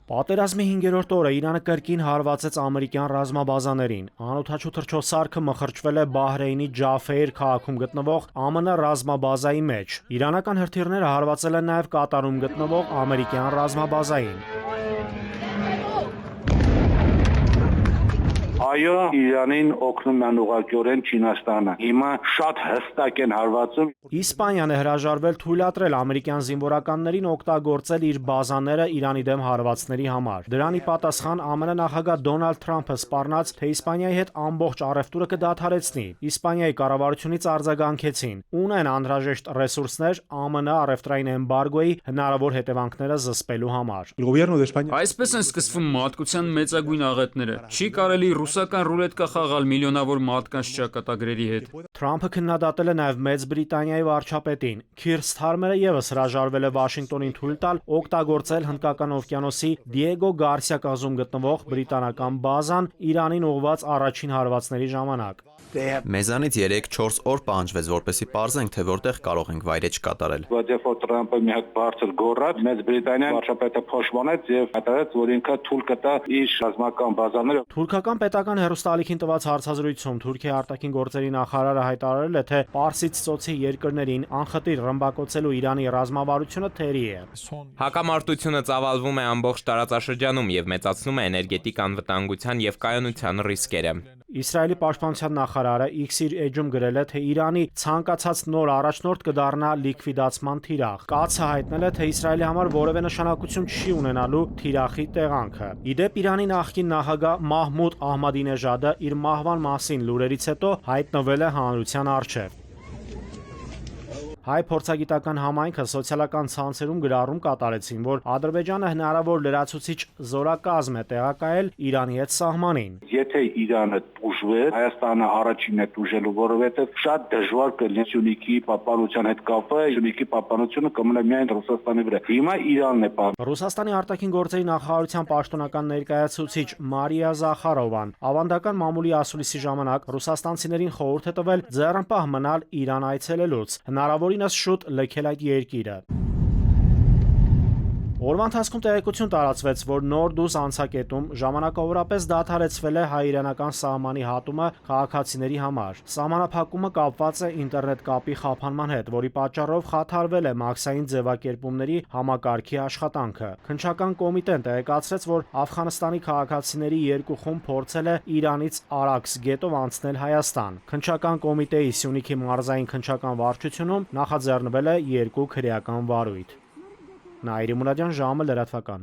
Պատերազմի 5-րդ օրը Իրանը կրկին հարվածեց ամերիկյան ռազմաբազաներին։ Անօդաչու թռչոցարկը մխրճվել է Բահրեյնի Ջաֆեյր քաղաքում գտնվող ԱՄՆ ռազմաբազայի մեջ։ Իրանական հրթիռները հարվածել են նաև Կատարում գտնվող ամերիկյան ռազմաբազային։ Այո, Իրանին օգնում են ուղղակիորեն Չինաստանը։ Հիմա շատ հստակ են հարվածում։ Իսպանիան է հրաժարվել թույլատրել ամերիկյան զինվորականներին օգտագործել իր բազաները Իրանի դեմ հարվածների համար։ Դրան ի պատասխան ԱՄՆ նախագահ Դոնալդ Թրամփը սպառնաց, թե Իսպանիայի հետ ամբողջ առևտուրը կդադարեցնի։ Իսպանիայի կառավարությունից արձագանքեցին, ունեն անհրաժեշտ ռեսուրսներ ԱՄՆ առևտրային էմբարգոյի հնարավոր հետևանքները զսպելու համար։ Այսպես են սկսվում մատկության մեծագույն աղետները։ Չի կարելի ռուսական ռուլետկա խաղալ միլիոնավոր մարդկանց ճակատագրերի հետ։ Թրամփը քննադատել է նաև Մեծ Բրիտանիայի վարչապետին։ Քիր Սթարմերը եւս հրաժարվել է Վաշինգտոնին թույլ տալ օգտագործել Հնդկական օվկիանոսի Դիեգո Գարսիա կղզում գտնվող բրիտանական բազան Իրանին ուղղված առաջին հարվածների ժամանակ։ Մեզանից 3-4 օր պահանջվեց, որպեսզի պարզենք, թե որտեղ կարող ենք վայրէջք կատարել։ Բայց երբ որ Թրամփը մի հատ բարձր գոռաց, Մեծ Բրիտանիան վարչապետը փոշմանեց եւ հայտարարեց, որ ինքը թույլ կտա իր ռազմական բազաները։ Թուրքական պետական հեռուստաալիքին տված հարցազրույցում Թուրքիայի արտաքին գործերի նախարարը հայտարարել է, թե Պարսից ծոցի երկրներին անխտիր ռմբակոծելու Իրանի ռազմավարությունը թերի է։ Հակամարտությունը ծավալվում է ամբողջ տարածաշրջանում եւ մեծացնում է էներգետիկ անվտանգության եւ կայունության ռիսկերը։ Իսրայելի պաշտպանության նախարարը X-իր էջում գրել է, թե Իրանի ցանկացած նոր առաջնորդ կդառնա լիկվիդացման թիրախ։ Կացը հայտնել է, թե Իսրայելի համար որևէ նշանակություն չի ունենալու թիրախի տեղանքը։ Ի դեպ, Իրանի նախկին նախագահ Մահմուդ Ահմադինեժադը իր մահվան մասին լուրերից հետո հայտնվել է հանրության առջև։ Հայ փորձագիտական համայնքը սոցիալական ցանցերում գրառում կատարեցին, որ Ադրբեջանը հնարավոր լրացուցիչ զորակազմ է տեղակայել Իրանի հետ սահմանին։ Եթե Իրանը ուժվեր, Հայաստանը առաջինն է ուժելու, որովհետև շատ դժվար կլինի Սյունիքի պահպանության հետ կապը, Սյունիքի պահպանությունը կմնա միայն Ռուսաստանի վրա։ Հիմա Իրանն է պահպանում։ Ռուսաստանի արտաքին գործերի նախարարության պաշտոնական ներկայացուցիչ Մարիա Զախարովան ավանդական մամուլի ասուլիսի ժամանակ ռուսաստանցիներին խորհուրդ է տվել ձեռնպահ մնալ Իրան այցելելուց, հնարավորինս շուտ լքել այդ երկիրը։ Օրվա ընթացքում տեղեկություն տարածվեց, որ Նորդուս անցակետում ժամանակավորապես դադարեցվել է հայ-իրանական սահմանի հատումը քաղաքացիների համար։ Սահմանափակումը կապված է ինտերնետ կապի խափանման հետ, որի պատճառով խաթարվել է մաքսային ձևակերպումների համակարգի աշխատանքը։ Քննչական կոմիտեն տեղեկացրեց, որ Աֆղանստանի քաղաքացիների երկու խումբ փորձել է Իրանից Արաքս գետով անցնել Հայաստան։ Քննչական կոմիտեի Սյունիքի մարզային քննչական վարչությունում նախաձեռնվել է 2 քրեական վարույթ։ Նաիրի Մուրադյան, ժամը լրատվական։